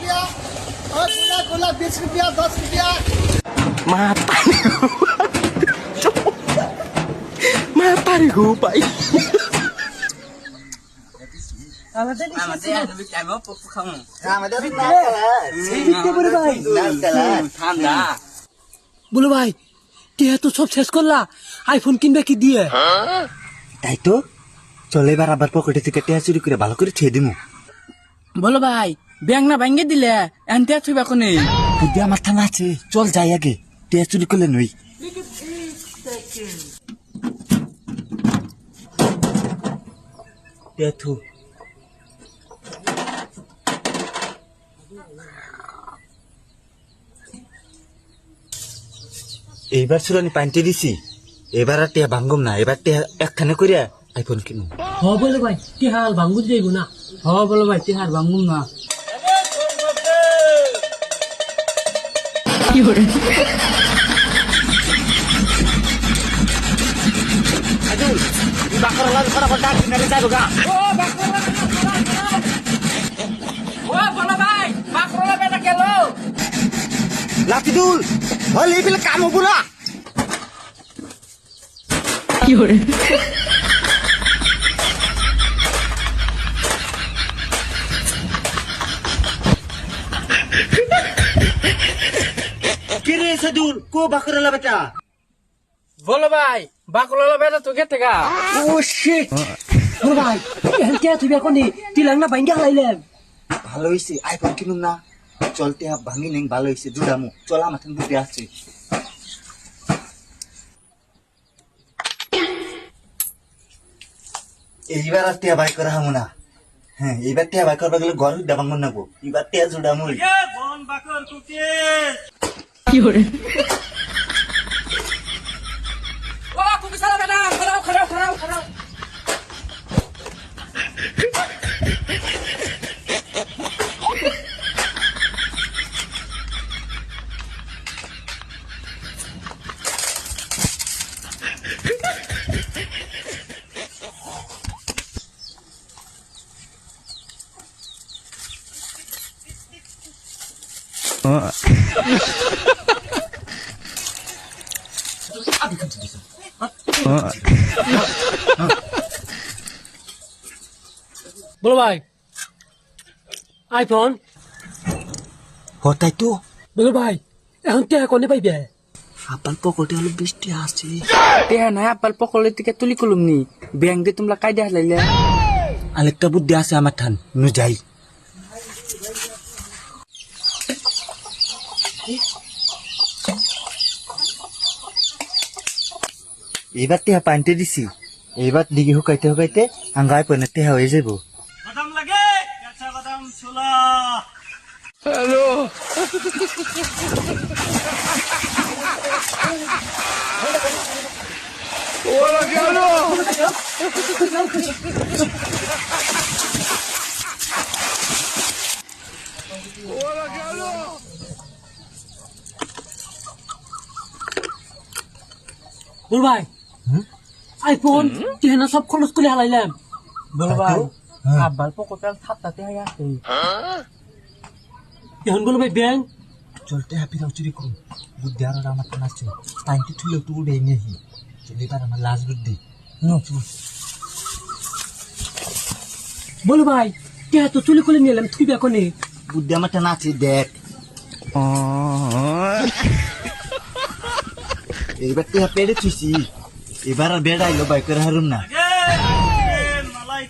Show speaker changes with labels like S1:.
S1: रुपया और गोला गोला 20 रुपया 10 रुपया
S2: Mata gue, Pak.
S3: আমাদের không
S1: আমাদের ঠান্ডা
S4: বলো ভাই টিয়া তো সব শেষ করলা আইফোন কিনবে কি দিয়ে
S2: তাই তো চলে এবার আবার পকেটে থেকে টিয়া চুরি করে ভালো করে ছেড়ে দিমু
S3: বলো ভাই ব্যাংক না ভাঙ্গে দিলে এনতে ছুইবা কোনে
S2: বুদ্ধি আমার থানা আছে চল যাই আগে টিয়া চুরি করলে নই টিয়া থু এইবার সুরানি পাইনতে দিছি এবার আর টিয়া ভাঙ্গম না এবার টিয়া একখানে করিয়া আইফোন কিনু
S4: হ বলে ভাই টিহাল ভাঙ্গুর যাইব না
S3: হ বলো ভাই তিহার ভাঙ্গুম না
S2: লাতিদুল হল এই বেলা কাম হবো না কি রে সাদুল কো বাকরলা বেটা
S3: বলো ভাই বাকরলা বেটা তো গেতে গা
S2: ও শিট
S4: বলো ভাই টিয়া তুই কোনি টিলাং না ভাঙ্গা লাইলেন
S2: ভালো হইছে আইফোন কিনুম না চল টিয়া ভাঙি নেই ভালো হইছে জুড়ামু চল আমার বুদ্ধি আছে এইবার আর টিয়া বাই করা হামু না হ্যাঁ এইবার টিয়া বাই করবা গেলে ঘর হইডা ভাঙন নাবো এবার টিয়া জুড়ামু
S3: ও কুকি সালা বেটা খারাপ
S4: বলো ভাই আইফোন
S2: হতাই তো
S4: বলো ভাই এখন টিয়া কোনে পাইবে
S2: আপাল পকেটে হলো 20 টিয়া আছে
S3: টেহা না আপাল পকলে থেকে তুলি কলুম নি ব্যাংক দিয়ে তোমরা কায়দা হালাইলে
S2: আরেকটা বুদ্ধি আছে আমার ঠান নু যাই এবার টিয়া পাইনতে দিছি এবার দিকে হুকাইতে আঙ্গাই পনে টিয়া হয়ে যাবো
S1: বাদাম লাগে কাঁচা বাদাম ছোলা
S4: বলো ভাই আইফোন টিয়া না সব খরচ করে হালাইলাম
S3: বলো ভাই আব্বার পকলে থাকতে হয়ে আছে
S4: এখন বলো ভাই ব্যাংক
S2: চলতে হ্যাপি রাও চুরি করুন বুদ্ধি আর আমার ঠান আছে পাইনতে থুলে তো উড়ে নেহি চলে এবার আমার লাস্ট বুদ্ধি
S4: বলো ভাই টিয়া তো চুলি খুলে নিলাম তুই কোনে
S2: বুদ্ধি আমার ঠান আছে দেখ এইবার টিয়া পেড়ে থুইছি এবার আর বেড়া আইলো বাইকের হারুম না
S1: মালাই